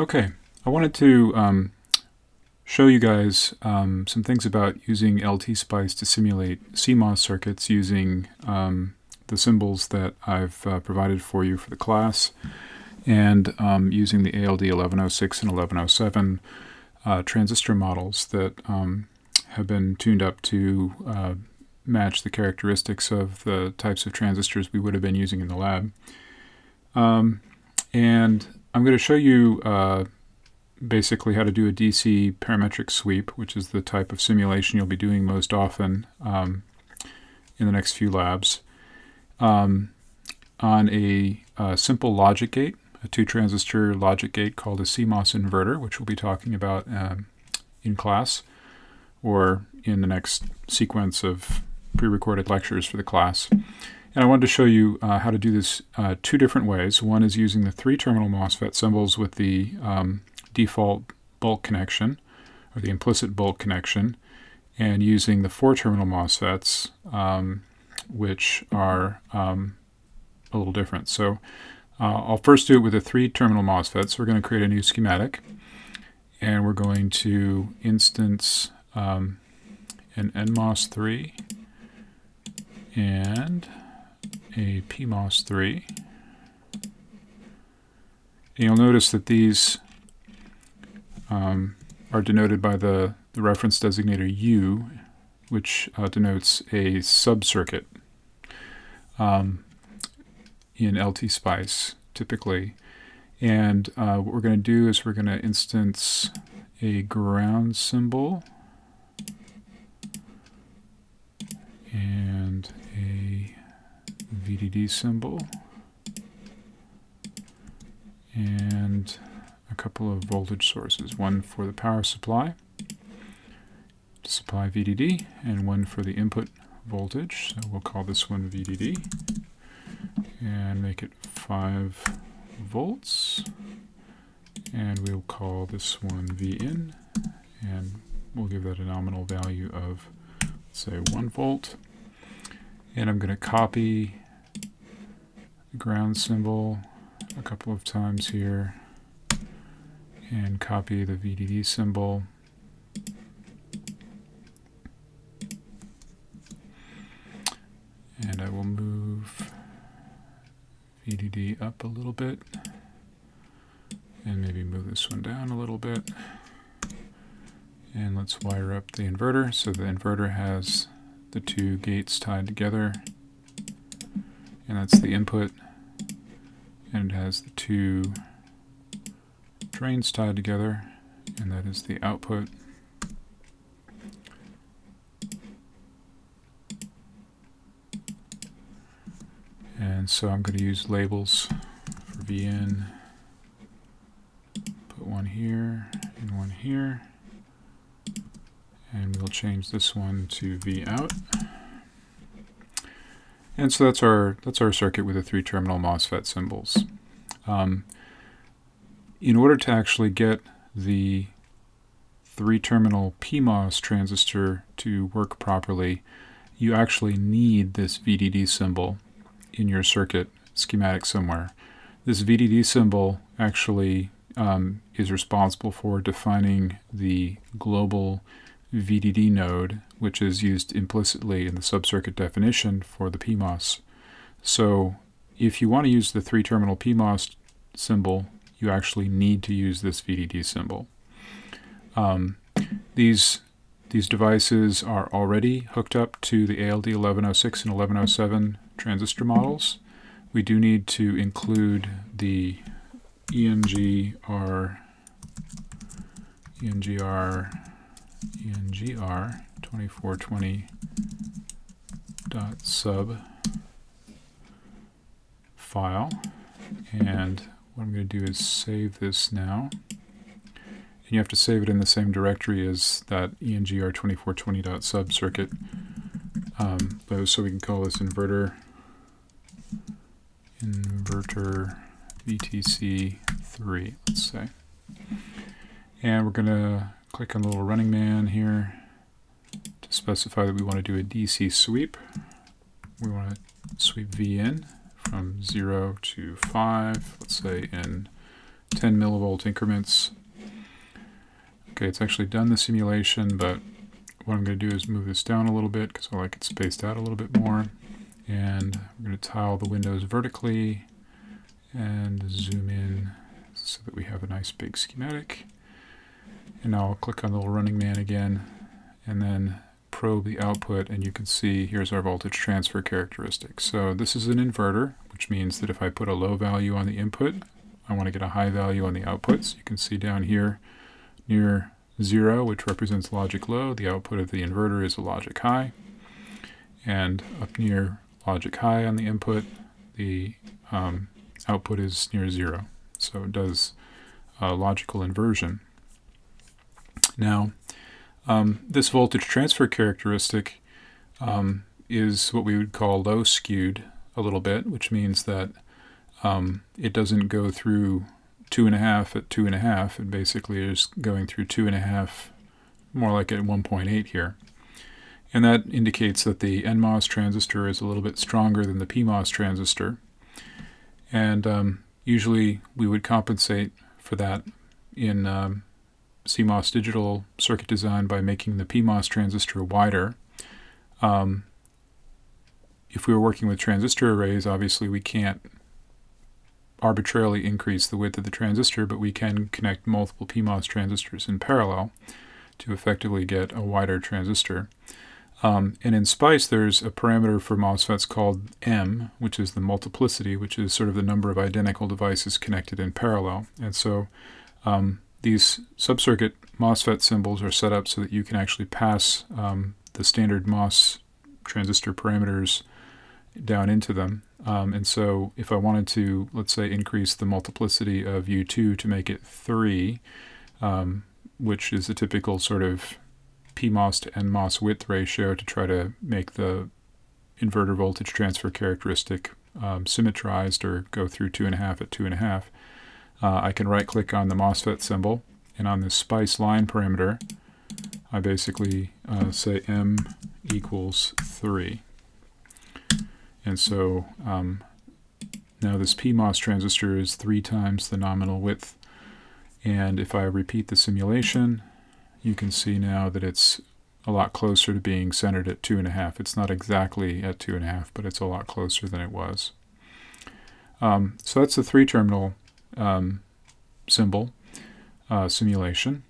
Okay, I wanted to show you guys some things about using LTspice to simulate CMOS circuits using the symbols that I've provided for you for the class, and using the ALD 1106 and 1107 transistor models that have been tuned up to match the characteristics of the types of transistors we would have been using in the lab. And I'm going to show you basically how to do a DC parametric sweep, which is the type of simulation you'll be doing most often in the next few labs, on a simple logic gate, a two-transistor logic gate called a CMOS inverter, which we'll be talking about in class or in the next sequence of pre-recorded lectures for the class. And I wanted to show you how to do this two different ways. One is using the three-terminal MOSFET symbols with the default bulk connection, or the implicit bulk connection, and using the four-terminal MOSFETs, which are a little different. So I'll first do it with a three-terminal MOSFET. So we're going to create a new schematic, and we're going to instance an NMOS3 and a PMOS3. And you'll notice that these are denoted by the reference designator U, which denotes a subcircuit in LTspice typically. And what we're going to do is we're going to instance a ground symbol and a VDD symbol and a couple of voltage sources, one for the power supply to supply VDD and one for the input voltage. So we'll call this one VDD and make it 5 volts, and we'll call this one Vin, and we'll give that a nominal value of, say, 1 volt. And I'm going to copy the ground symbol a couple of times here and copy the VDD symbol. And I will move VDD up a little bit and maybe move this one down a little bit. And let's wire up the inverter. So the inverter has the two gates tied together, and that's the input, and it has the two drains tied together, and that is the output. And so I'm going to use labels for Vin, put one here and one here. And we'll change this one to V out. And so that's our circuit with the three-terminal MOSFET symbols. In order to actually get the three-terminal PMOS transistor to work properly, you actually need this VDD symbol in your circuit schematic somewhere. This VDD symbol actually is responsible for defining the global VDD node, which is used implicitly in the subcircuit definition for the PMOS. So if you want to use the three-terminal PMOS symbol, you actually need to use this VDD symbol. These devices are already hooked up to the ALD 1106 and 1107 transistor models. We do need to include the ENGR 2420.sub file, and what I'm going to do is save this now, and you have to save it in the same directory as that ENGR 2420.sub circuit, so we can call this inverter VTC3, let's say. And we're going to click on the little running man here to specify that we want to do a DC sweep. We want to sweep V in from 0 to 5, let's say in 10 millivolt increments. Okay, it's actually done the simulation, but what I'm going to do is move this down a little bit because I like it spaced out a little bit more. And we're going to tile the windows vertically and zoom in so that we have a nice big schematic. And now I'll click on the little running man again and then probe the output, and you can see here's our voltage transfer characteristics. So this is an inverter, which means that if I put a low value on the input, I want to get a high value on the output. So you can see down here near 0, which represents logic low, the output of the inverter is a logic high. And up near logic high on the input, the output is near 0. So it does logical inversion. Now, this voltage transfer characteristic is what we would call low skewed a little bit, which means that it doesn't go through 2.5 at 2.5. It basically is going through 2.5, more like at 1.8 here. And that indicates that the NMOS transistor is a little bit stronger than the PMOS transistor. And usually we would compensate for that in CMOS digital circuit design by making the PMOS transistor wider. If we were working with transistor arrays, obviously we can't arbitrarily increase the width of the transistor, but we can connect multiple PMOS transistors in parallel to effectively get a wider transistor. And in SPICE, there's a parameter for MOSFETs called M, which is the multiplicity, which is sort of the number of identical devices connected in parallel. And so these subcircuit MOSFET symbols are set up so that you can actually pass the standard MOS transistor parameters down into them. And so if I wanted to, let's say, increase the multiplicity of U2 to make it 3, which is a typical sort of PMOS to NMOS width ratio to try to make the inverter voltage transfer characteristic symmetrized or go through 2.5 at 2.5, I can right-click on the MOSFET symbol, and on this SPICE line parameter, I basically say M equals 3. And so now this PMOS transistor is 3 times the nominal width. And if I repeat the simulation, you can see now that it's a lot closer to being centered at 2.5. It's not exactly at 2.5, but it's a lot closer than it was. So that's the 3-terminal symbol simulation.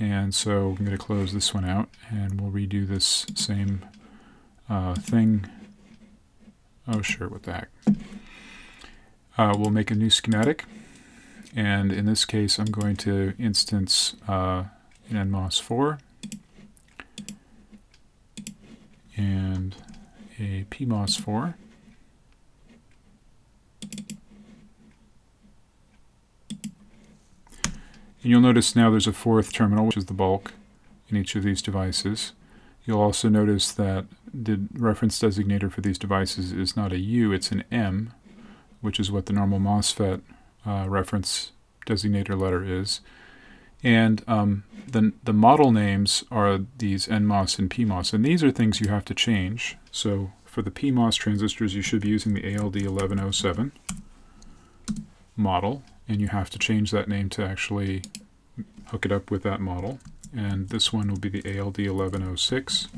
And so I'm going to close this one out, and we'll redo this same thing. Oh, sure, what the heck. We'll make a new schematic, and in this case, I'm going to instance an NMOS 4 and a PMOS 4. And you'll notice now there's a 4th terminal, which is the bulk in each of these devices. You'll also notice that the reference designator for these devices is not a U, it's an M, which is what the normal MOSFET reference designator letter is. And the model names are these NMOS and PMOS, and these are things you have to change. So for the PMOS transistors, you should be using the ALD1107 model, and you have to change that name to actually hook it up with that model. And this one will be the ALD1106.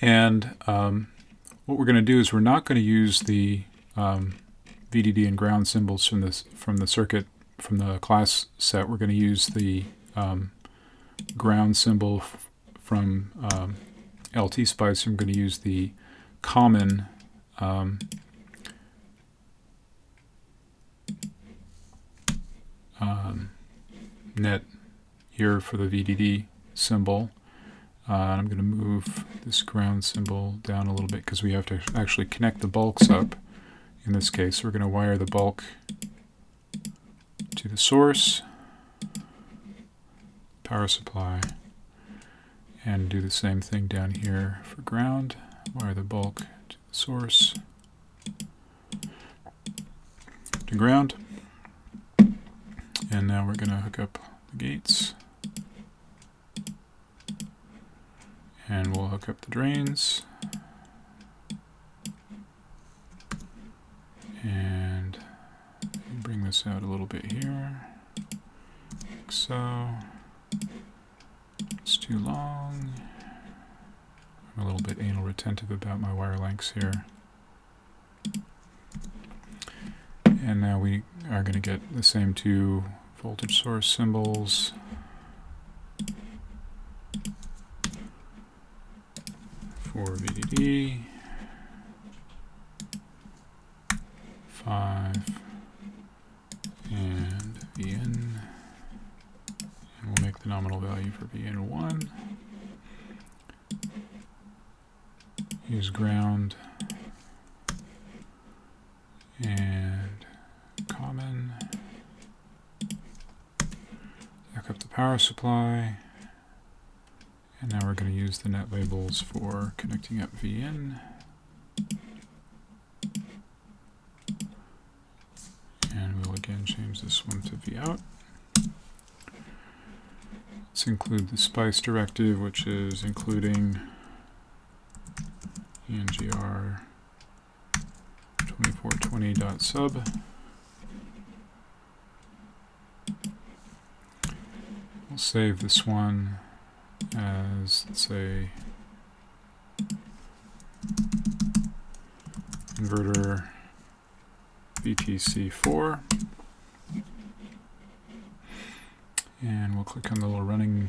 And what we're going to do is we're not going to use the VDD and ground symbols from the circuit, from the class set. We're going to use the ground symbol from LTspice. I'm going to use the common net here for the VDD symbol. I'm going to move this ground symbol down a little bit because we have to actually connect the bulks up. In this case, we're going to wire the bulk to the source, power supply, and do the same thing down here for ground. Wire the bulk to the source, to ground. And now we're going to hook up the gates. And we'll hook up the drains. And this out a little bit here, like so. It's too long. I'm a little bit anal retentive about my wire lengths here. And now we are going to get the same two voltage source symbols. For VDD, 5, and VN, and we'll make the nominal value for VN1. Use ground and common. Back up the power supply. And now we're going to use the net labels for connecting up VN. And we'll again change this one to Vout. Let's include the SPICE directive, which is including ENGR 2420.sub. We'll save this one as, let's say, inverter VTC4, and we'll click on the little running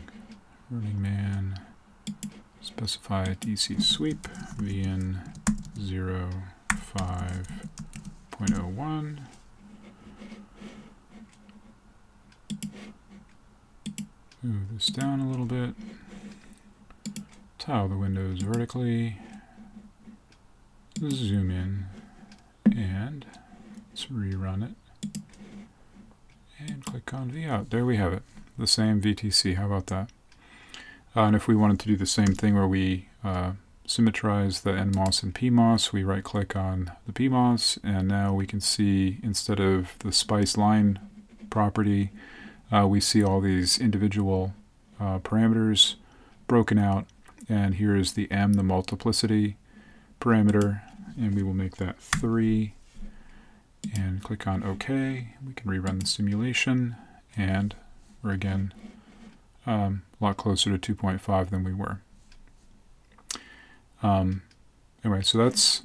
man, specify DC sweep VN 05.01. Move this down a little bit. Tile the windows vertically. Zoom in. And let's rerun it. And click on Vout. There we have it. The same VTC. How about that? And if we wanted to do the same thing where we symmetrize the NMOS and PMOS, we right click on the PMOS, and now we can see, instead of the SPICE line property, we see all these individual parameters broken out, and here is the M, the multiplicity parameter, and we will make that 3, and click on OK. We can rerun the simulation, and we're again a lot closer to 2.5 than we were. Anyway, so that's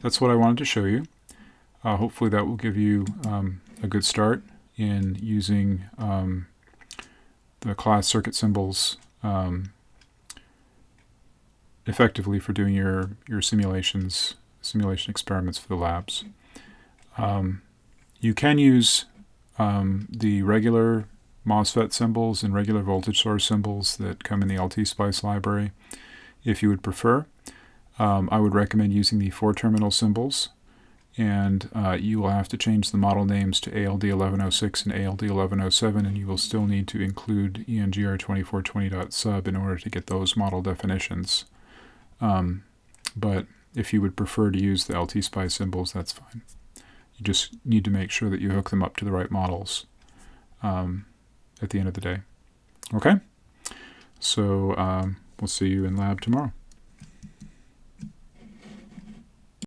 what I wanted to show you. Hopefully that will give you a good start in using the class circuit symbols effectively for doing your simulation experiments for the labs. You can use the regular MOSFET symbols and regular voltage source symbols that come in the LTspice library if you would prefer. I would recommend using the 4-terminal symbols, and you will have to change the model names to ALD1106 and ALD1107, and you will still need to include ENGR2420.sub in order to get those model definitions. But if you would prefer to use the LTspice symbols, that's fine. You just need to make sure that you hook them up to the right models at the end of the day. Okay? So we'll see you in lab tomorrow.